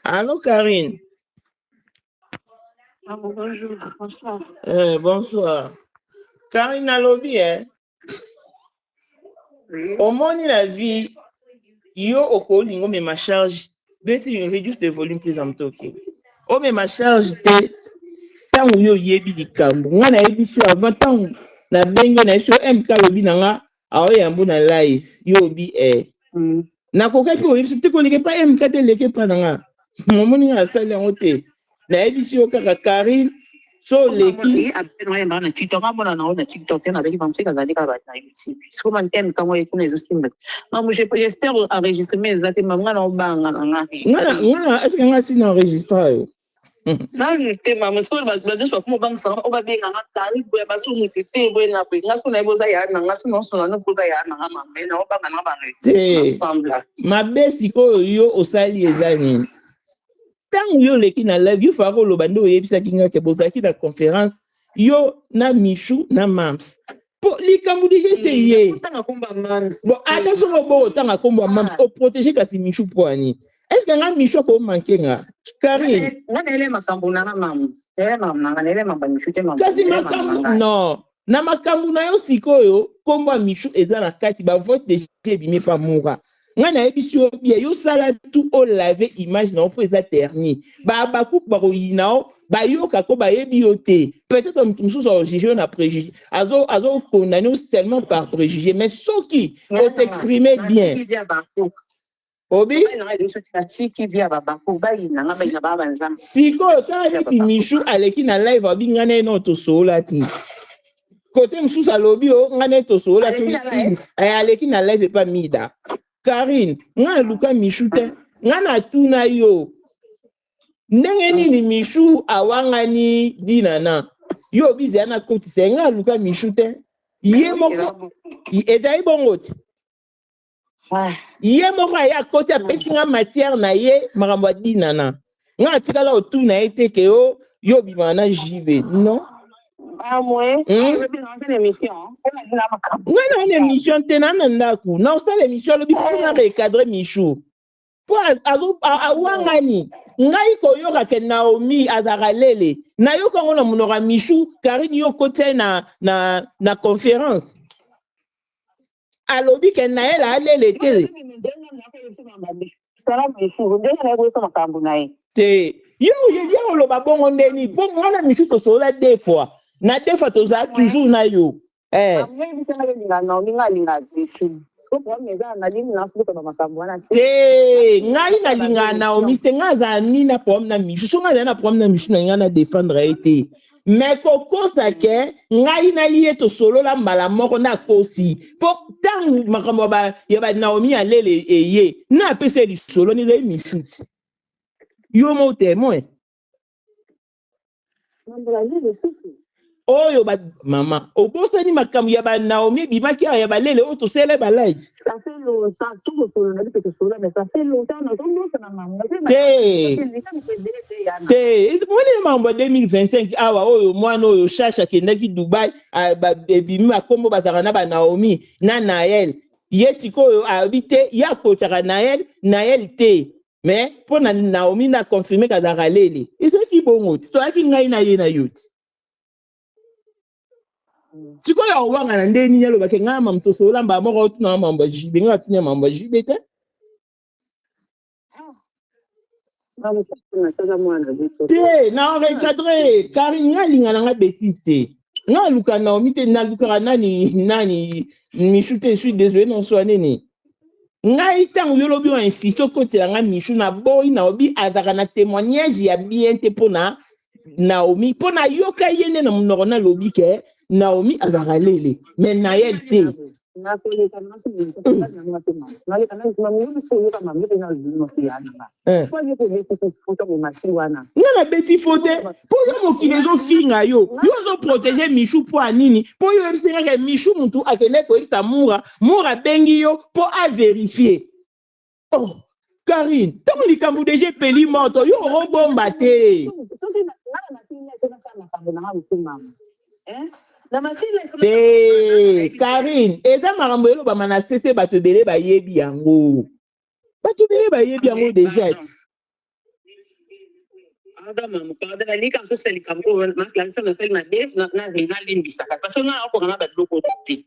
Allô, Karine. Ah, bonjour, bonsoir. Bonsoir. Karine a lobby, hein? Oui. Au moins, la vie, yo au lingo mais ma charge, besi réduire de volume plus en toki. Oh mais ma charge te tant yo yebi likambo. Nga na yebi sur avant tant na bengo na so MK lobby na nga awo yambo na live yo bi na koka pe yebi te ko leke pa MK te leke pa na nga. Momoni nga sale yango te. Na yebi sur kaka Karine so leki na TikTok amona na TikTok te na beki ba msika zali ka ba na YouTube. Siko man tem ka mo ekune zo simba. Mamu j'espère enregistrer mes zate mamanga na obanga na nga. Ngana est-ce que nga si na enregistrer yo? Na te mamu so ba de so mo bang sa o ba benga nga tali bo ba so mo te bo na bo nga so na bo za ya na nga so no so na bo za ya na nga mambe na obanga na ba ensemble. Ma besi ko yo osali ezani. Tant yo leki na live yo faro lo bando yebisa kinga ke bozaki na conférence yo na Michou na Mams po likambu di essayer bon attention au bon tanga komba Mams o protéger kasi Michou poani est-ce que nga Michou ko manquer nga Karine na ele makambu na mamu ele mamu na ele mamu Michou te mamu kasi makambu non na makambu na yo sikoyo komba Michou eza na kati ba vote de jebimi pa moura nga na yebi bien yo sala tout au laver image na po eza terni ba coupe ba royina ba yo kako ba yebi yo te peut-être mususu so juger na préjugé azo condamné seulement par préjugé mais soki on s'exprimer bien obi siko tala ki Michou aleki na live abi ngane no to sola ti côté mususu alobi o ngane to sola ti aleki na live pas mida Karine, nga luka Michou te, nga na tuna yo. Ndenge nini Michou awangani dinana. Yo bizi ana koti se nga luka Michou te. Ye moko, ezali bongo ti. Ye moko ya koti apesi nga matière na ye makambo dinana. Nga tikala otuna ye te ke yo bima na jibe, non? Ah moi, je vais lancer l'émission. On a une émission tenanandaku. Non, c'est l'émission le bitu na recadrer Michou. Pour awangani. Ngai ko yoka ke Naomi azaralele. Na yo ko na munora Michou Karine yo kote na conférence. Alobi ke na ela alele te. Sala Michou, ndenge na ko sama kambu na ye. Te. Yo lo babongo ndeni. Po mwana Michou to sola deux fois. Na deux fois toza toujours na yo. Ngai na linga Naomi te nga za ni na problème na Michou. So nga za na problème na Michou na nga na défendre été. Mais koko sa ke ngai na lié to solo la mbala moko na kosi. Po tangu makambo ba ya ba Naomi alele eye. Na pese li solo ni le Michou. Yo mo témoin. Oyo ba mama obosani makambo ya ba Naomi bimaki ya ba lele o to sele ba live ça fait longtemps tout solo na peut solo mais ça fait longtemps na tondo na mama te mwana mambo 2025 awa oyo mwana oyo shasha kendaki Dubai ba bimi makombo bazaka na ba Naomi na Nael yesiko oyo habite ya kotaka Nael te mais pona Naomi na confirmer kazaka lele ezaki bongo to aki ngai na ye na yoti siko ya wanga na ndeni nyalo bake ngama mtoso lamba moko tuna mambo jibe nga tuna mambo jibe te te na recadrer Karine ngalinga na nga bêtise te nga luka Naomi te na luka nani Michou te je suis désolé non so nene ngai tango yo lobi wa insiste côté nga Michou na boy na obi azaka na témoignage ya bien te pona Naomi pona yoka yene na munoko na lobi ke Naomi azaralele mais Nael te ngana beti fote po yo mokili ezofinga yo zo protéger Michou po anini po yo ebisanga ke Michou mutu akende koyebisa mura bengi yo po a vérifier oh Karine tango likambo deja peli moto yo robomba te te Karine eza makambo eloba mana sese bato bele bayebi yango deja Pardon, maman. Pardon, la ligue, tout ça, les cameroun, la classe, on a fait ma bête, na limbisa. Parce que on a encore un peu de côté.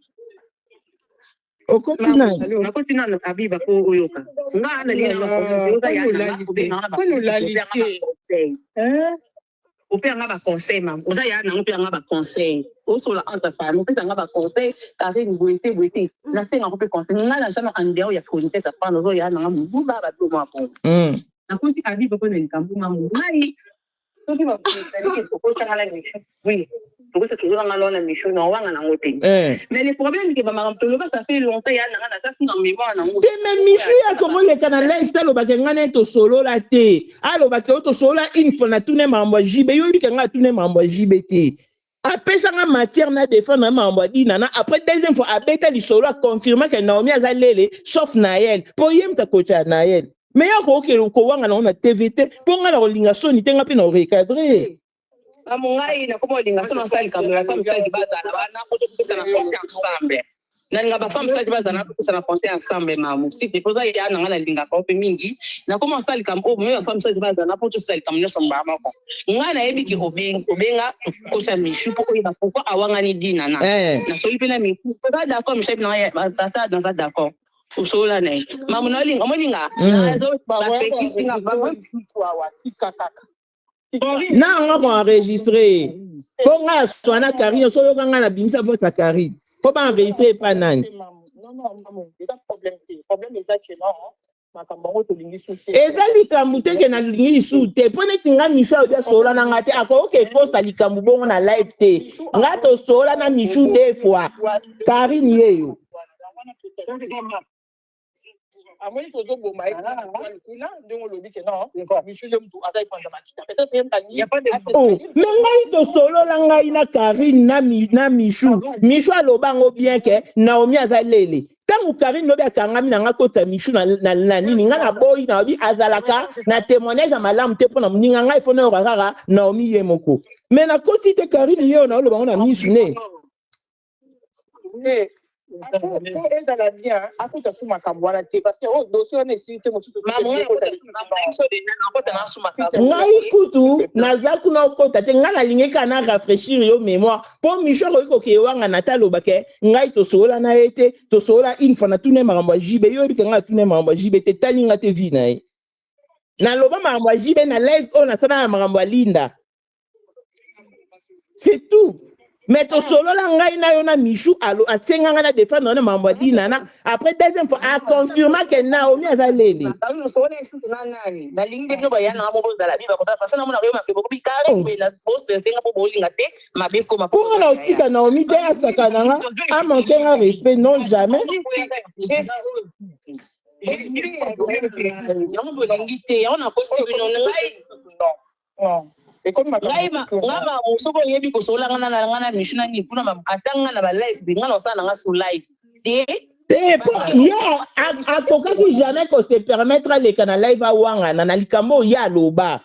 Au continent. Na continent na kabiba ko oyoka. Nga na lina na ko ya na au père nga ba conseil mam. Oza ya na père nga ba conseil. O so la entre famille, père nga ba conseil, Karine boité. Na senga ko pe conseil. Nga na sana andeo ya konite ta pa no zo ya na mu ba ba do ma po. Na konti kabiba ko na nkambu mamu. Mai. To ki ba ko ko sa ngala ni. Oui. Pour que toujours dans la mission, on va en côté. Mais les problèmes qui vont m'arrêter, ça fait longtemps, il y a ça dans mémoire. Mais Michu, comment les Canadiens, ils ont le to solo la té. Alors, to solo une fois na tourné mambo JB, yo bi kanga tourné mambo JBT. Après ça, en matière na défendre mambo di nana. Après deuxième fois, abeta li solo a confirmé que Naomi a zalele, sauf Naël. Pour yem ta coach Naël. Mais il y a ko wanga na TVT, pour nga la linga soni tenga pe na recadrer. Amungai na como linga sona sali kamera kwa mtaji baza na ko tupesa na ponte ensemble na linga ba femme sali baza na tupesa na ponte ensemble mamu si deposa ya na ngana linga ko pe mingi na como sali kam o me femme sali baza na poto sali kam nyoso mbama ko ngana yebi ki obenga ko sa mishu poko ina poko awanga ni dina na soli pe na mi pas d'accord mi chef na ya tata dans ça d'accord usola na mamu na linga omolinga na zo ba peki singa ba wa tikaka na nga ko enregistrer ko nga swana Karine so yo nga na bimisa votre Karine ko ba enregistrer pa nani non c'est un problème est ça que non makambo to lingi soute ezali kambu te ke na lingi soute pone tinga misha odia sola na ngate ako ke posta likambu bongo na live te ngato sola na mishu deux fois Karine yeyo amoni tozo boma kuna ndongo lobi ke non Michu le mtu azai panda makita peut-être il y a pas de mais ngai to solo la ngai na Karine na Michu alobango bien ke Naomi azalele tangu Karine lobi akangami na ngakota Michu na nini nga na boy na obi azalaka na témoignage ya malamu te pona mninga ngai fona yoraka Naomi yemoko mais na kosi te Karine yo na lobango na Michu ne elle dans la bien à tout à suma kambwana te parce que au dossier on est cité mo susu ngai kutu nazaku na okota te ngana lingeka na rafraîchir yo mémoire pour Michu ko ke wanga na taloba ke ngai to sola na ete to sola une fois na tune makambo jibe yo bika nga tune makambo jibe te talinga te vina na loba makambo jibe na live on a sana makambo linda c'est tout. Mais to solo la ngai na yo na Michu alo asenga nga na défendre na mambo di nana après deuxième fois a confirmer que Naomi azalele no so na existe na nani na lingi no ba yana mo boza la biba ko ta fasana mo na yo ma febo bi kare ko na boss senga po bolinga te ma be ko ma ko na otika Naomi de asaka nanga a manquer un respect non jamais non ngaba usoko yebi ko sola ngana Michu na ni kuna atanga na ba live ngana osana nga so live ya akoka ki jamais ko se permettre les canal live a wanga na likambo ya loba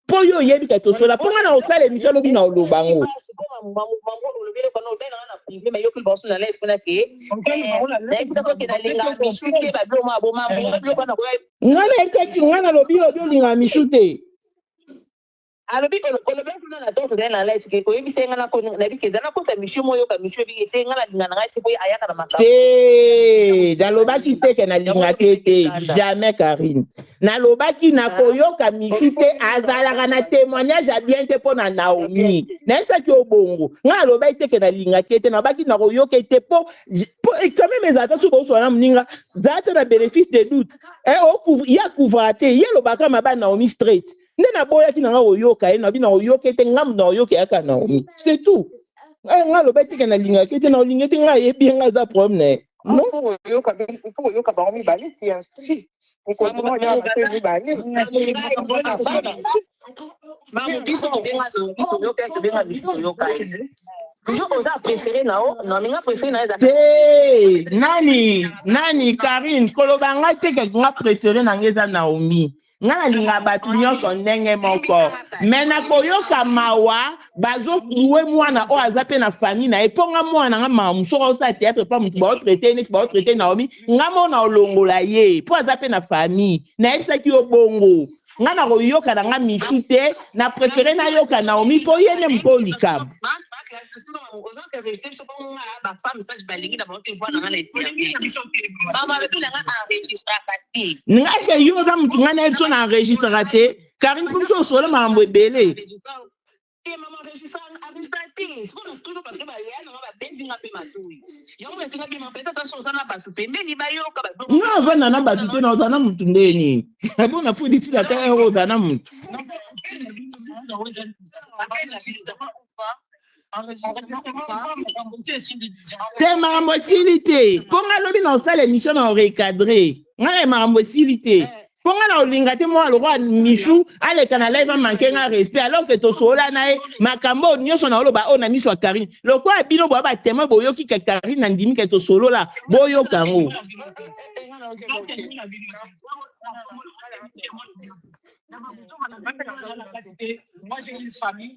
po yo yebi ka to sola po ngana osala émission lobi na lobango ngana ekeki ngana lobi olinga Michu te alobi olobe kuna na donc na life ke ko yebisenga na ko na bikeza na ko sa Michu moyo ka Michu bigete ngana linga na ngati boy ayaka na makamba dans lobaki te ke na linga te jamais Karine na lobaki na koyoka Michu te azalaka na témoignage a bien te pona Naomi na ça ki obongo nga lobaki te ke na linga te na baki na koyoka te po quand même les attaques ko so na mninga zata na bénéfice de doute ya couvraté ya lobaka maba Naomi straight nena boya ki nanga oyoka na bina oyoka te ngam na oyoka aka Naomi c'est tout nga lobaki ke na linga ke te na linga te nga yebi nga za problème non oyoka il faut oyoka ba mi bali si inscrit ko mo ya ba mi bali mamu biso ko benga do ko yoka ke benga biso yoka yo oza préféré nao non minga préféré na eza nani Karine kolobanga te ke nga préféré na ngeza Naomi nga linga batu nyonso ndenge moko mena koyoka mawa bazo loué mwana o azape na famille na eponga mwana nga mamuso ko sa théâtre pas mutu ba traiter Naomi nga mona olongola ye po azape na famille na esa ki obongo nga na koyoka na nga Michou te na préféré na yoka Naomi po yene mpo likambo nga ke yo za mutu nga na so na enregistre te Karine pour so solo mambo ebele non vana na batu te na ozana mutu ndeni bona polisi la ta ozana mutu te makambo esili te mpo nga lobi na osala émission na orecadre nga makambo esili te mpo nga na olinga te mwa lokwa Michou aleka na live amanke nga respect alors que tosola na ye makambo nyonso na oloba oyo na miso ya Karine lokwa bino boya batema boyoki ka Karine na ndimi ke tosolola boyoka ngo Moi, j'ai une famille.